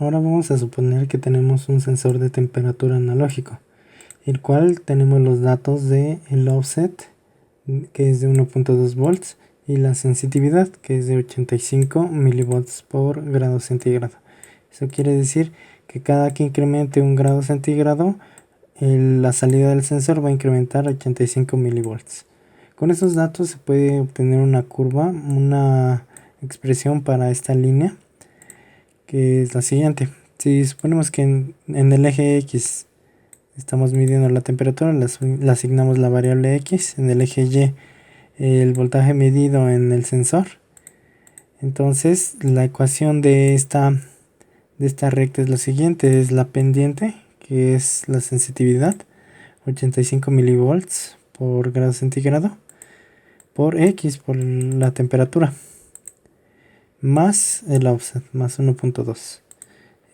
Ahora vamos a suponer que tenemos un sensor de temperatura analógico, el cual tenemos los datos de el offset, que es de 1.2 volts, y la sensitividad, que es de 85 milivolts por grado centígrado. Eso quiere decir que cada que incremente un grado centígrado, la salida del sensor va a incrementar 85 milivolts. Con esos datos se puede obtener una curva, una expresión para esta línea, que es la siguiente. Si suponemos que en el eje X estamos midiendo la temperatura, le asignamos la variable X, en el eje Y el voltaje medido en el sensor. Entonces la ecuación de esta recta es la siguiente: es la pendiente, que es la sensitividad, 85 milivolts por grado centígrado, por X, por la temperatura, más el offset, más 1.2.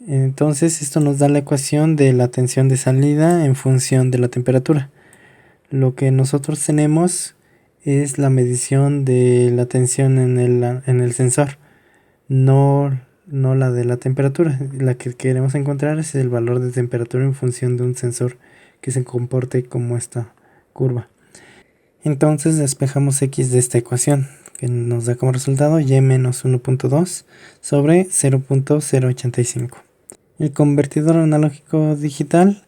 Entonces esto nos da la ecuación de la tensión de salida en función de la temperatura. Lo que nosotros tenemos es la medición de la tensión en el sensor, no la de la temperatura. La que queremos encontrar es el valor de temperatura en función de un sensor que se comporte como esta curva. Entonces despejamos X de esta ecuación, que nos da como resultado Y menos 1.2 sobre 0.085. El convertidor analógico digital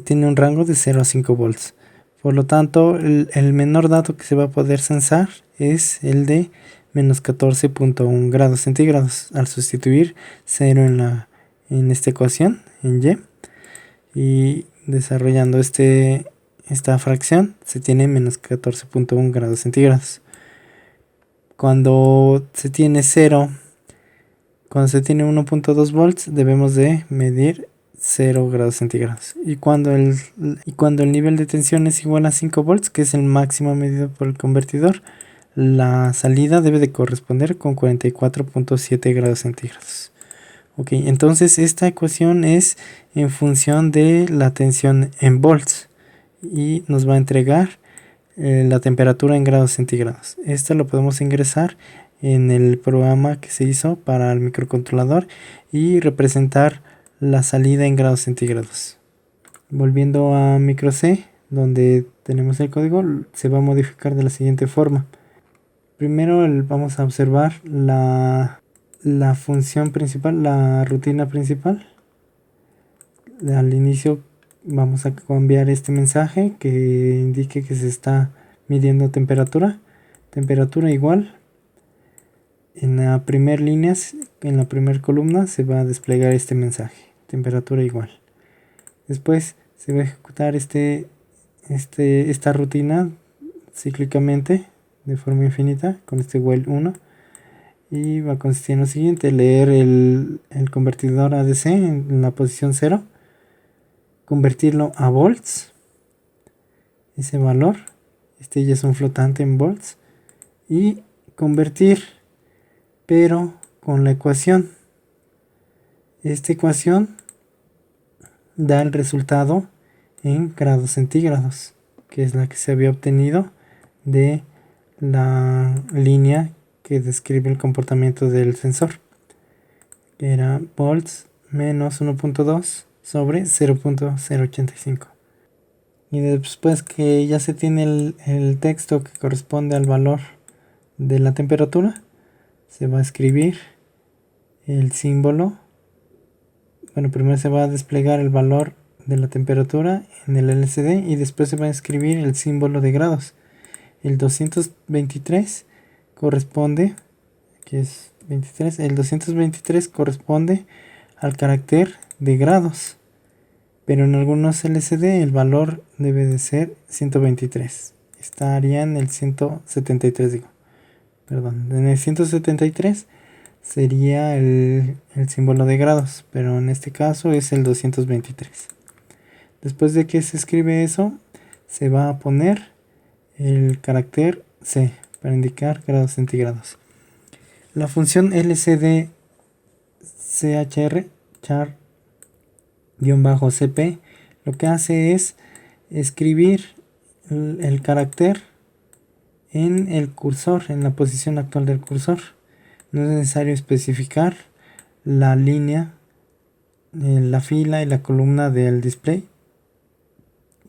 tiene un rango de 0 a 5 volts. Por lo tanto, el menor dato que se va a poder censar es el de menos 14.1 grados centígrados, al sustituir 0 en esta ecuación, en Y, y desarrollando esta fracción se tiene menos 14.1 grados centígrados. Cuando se tiene 1.2 volts, debemos de medir 0 grados centígrados. Y cuando el nivel de tensión es igual a 5 volts, que es el máximo medido por el convertidor, la salida debe de corresponder con 44.7 grados centígrados. Ok, entonces esta ecuación es en función de la tensión en volts y nos va a entregar la temperatura en grados centígrados. Esto lo podemos ingresar en el programa que se hizo para el microcontrolador y representar la salida en grados centígrados. Volviendo a micro C, donde tenemos el código, se va a modificar de la siguiente forma. Primero vamos a observar la función principal, la rutina principal. Al inicio vamos a cambiar este mensaje que indique que se está midiendo temperatura igual. En la primera línea, en la primera columna, se va a desplegar este mensaje, temperatura igual. Después se va a ejecutar esta rutina cíclicamente de forma infinita con este while 1, y va a consistir en lo siguiente: leer el convertidor ADC en la posición 0, convertirlo a volts, ese valor, ya es un flotante en volts, y convertir, pero con la ecuación. Esta ecuación da el resultado en grados centígrados, que es la que se había obtenido de la línea que describe el comportamiento del sensor, que era volts menos 1.2 sobre 0.085. Y después que ya se tiene el texto que corresponde al valor de la temperatura, se va a escribir el símbolo. Bueno, primero se va a desplegar el valor de la temperatura en el LCD y después se va a escribir el símbolo de grados. El 223 corresponde, aquí es 23, el 223 corresponde al carácter de grados, pero en algunos LCD el valor debe de ser 123. Estaría en el 173, en el 173 sería el símbolo de grados, pero en este caso es el 223. Después de que se escribe eso, se va a poner el carácter C para indicar grados centígrados. La función LCD CHR, char-cp, lo que hace es escribir el carácter en el cursor, en la posición actual del cursor. No es necesario especificar la línea la fila y la columna del display,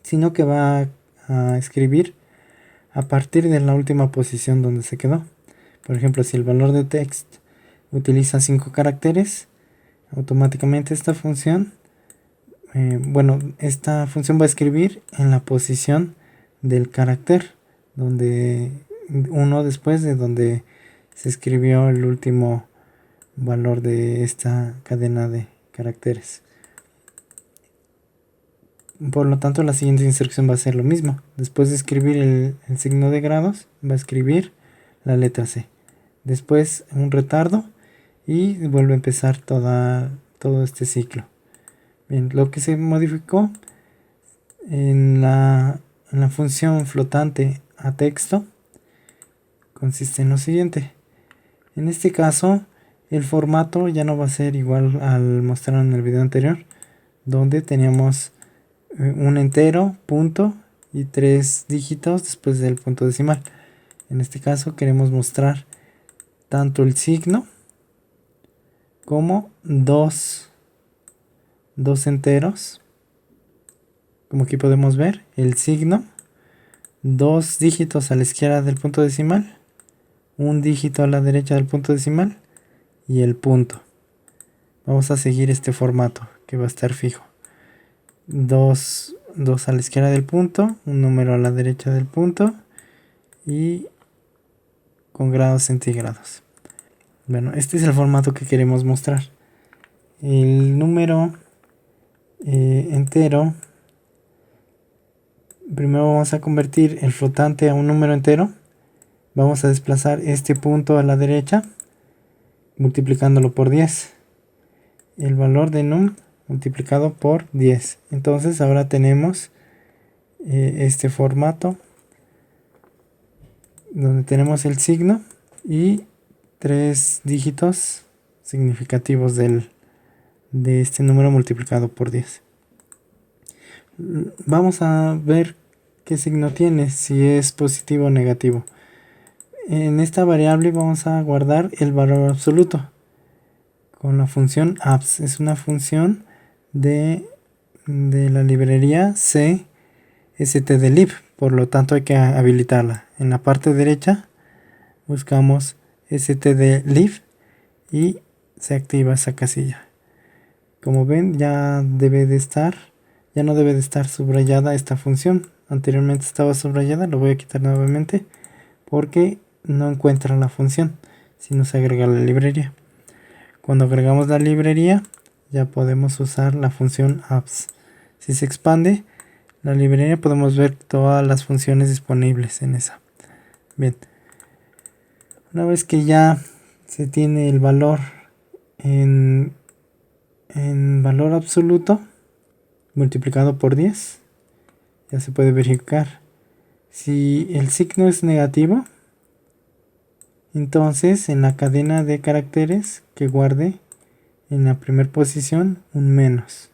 sino que va a escribir a partir de la última posición donde se quedó. Por ejemplo, si el valor de text utiliza 5 caracteres, automáticamente esta función va a escribir en la posición del carácter, donde uno después de donde se escribió el último valor de esta cadena de caracteres. Por lo tanto, la siguiente instrucción va a ser lo mismo. Después de escribir el signo de grados, va a escribir la letra C. Después un retardo y vuelve a empezar todo este ciclo. Bien, lo que se modificó en la función flotante a texto consiste en lo siguiente. En este caso, el formato ya no va a ser igual al mostrado en el video anterior, donde teníamos un entero, punto y 3 dígitos después del punto decimal. En este caso queremos mostrar tanto el signo como dos enteros. Como aquí podemos ver, el signo, 2 dígitos a la izquierda del punto decimal, un dígito a la derecha del punto decimal y el punto. Vamos a seguir este formato que va a estar fijo. 2 a la izquierda del punto, un número a la derecha del punto y con grados centígrados. Bueno, este es el formato que queremos mostrar. El número entero, primero vamos a convertir el flotante a un número entero. Vamos a desplazar este punto a la derecha multiplicándolo por 10. El valor de num multiplicado por 10. Entonces ahora tenemos este formato donde tenemos el signo y 3 dígitos significativos de este número multiplicado por 10. Vamos a ver qué signo tiene, si es positivo o negativo. En esta variable vamos a guardar el valor absoluto con la función abs. Es una función de la librería cstdlib, por lo tanto hay que habilitarla. En la parte derecha buscamos stdlib y se activa esa casilla. Como ven, ya no debe de estar subrayada esta función. Anteriormente estaba subrayada, lo voy a quitar nuevamente porque no encuentra la función si no se agrega la librería. Cuando agregamos la librería ya podemos usar la función apps. Si se expande la librería podemos ver todas las funciones disponibles en esa. Bien, una vez que ya se tiene el valor en valor absoluto multiplicado por 10, ya se puede verificar. Si el signo es negativo, entonces en la cadena de caracteres que guarde en la primera posición un menos.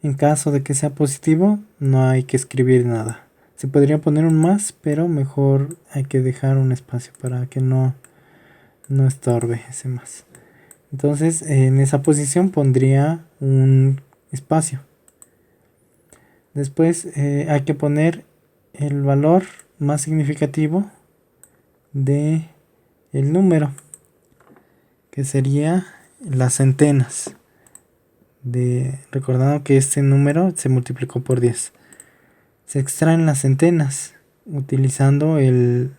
En caso de que sea positivo, no hay que escribir nada. Se podría poner un más, pero mejor hay que dejar un espacio para que no estorbe ese más. Entonces en esa posición pondría un espacio. Después hay que poner el valor más significativo de el número, que sería las centenas. Recordando que este número se multiplicó por 10. Se extraen las centenas utilizando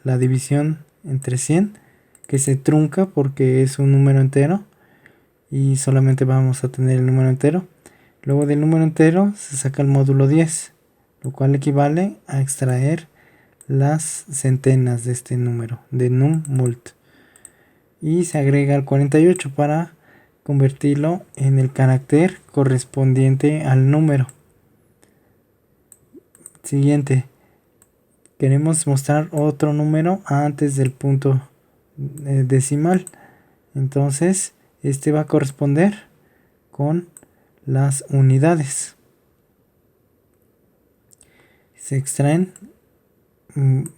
la división entre 100, que se trunca porque es un número entero y solamente vamos a tener el número entero. Luego del número entero se saca el módulo 10, lo cual equivale a extraer las centenas de este número, de num mult. Y se agrega el 48 para convertirlo en el carácter correspondiente al número. Siguiente, queremos mostrar otro número antes del punto decimal. Entonces este va a corresponder con las unidades. Se extraen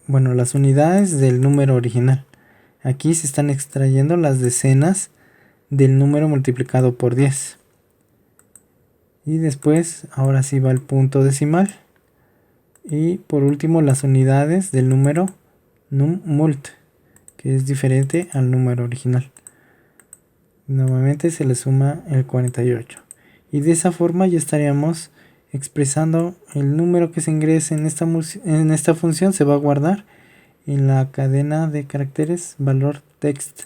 las unidades del número original. Aquí se están extrayendo las decenas del número multiplicado por 10. Y después, ahora sí va el punto decimal. Y por último, las unidades del número num_mult, que es diferente al número original. Nuevamente se le suma el 48. Y de esa forma ya estaríamos expresando el número que se ingrese en esta función. Se va a guardar en la cadena de caracteres valor text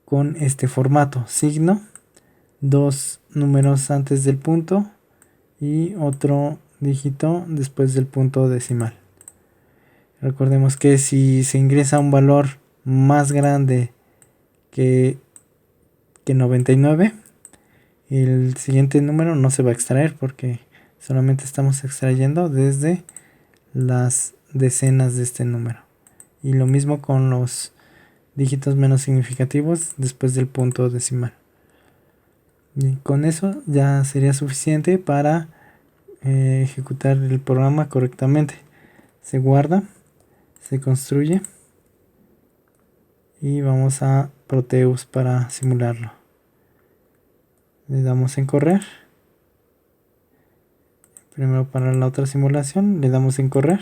con este formato: signo, dos números antes del punto y otro dígito después del punto decimal. Recordemos que si se ingresa un valor más grande que 99, el siguiente número no se va a extraer, porque solamente estamos extrayendo desde las decenas de este número. Y lo mismo con los dígitos menos significativos después del punto decimal. Y con eso ya sería suficiente para ejecutar el programa correctamente. Se guarda, se construye y vamos a Proteus para simularlo. Le damos en correr. Primero, para la otra simulación le damos en correr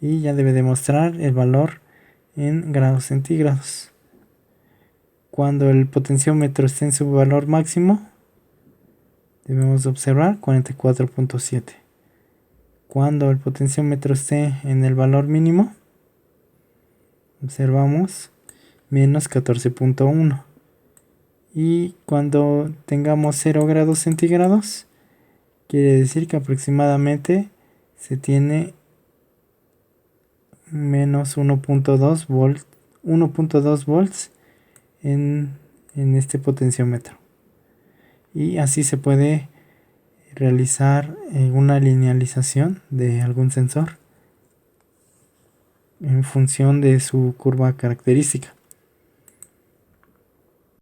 y ya debe demostrar el valor en grados centígrados. Cuando el potenciómetro esté en su valor máximo, debemos observar 44.7. Cuando el potenciómetro esté en el valor mínimo, observamos menos 14.1. Y cuando tengamos 0 grados centígrados, quiere decir que aproximadamente se tiene menos 1.2 volts en este potenciómetro. Y así se puede realizar una linealización de algún sensor en función de su curva característica.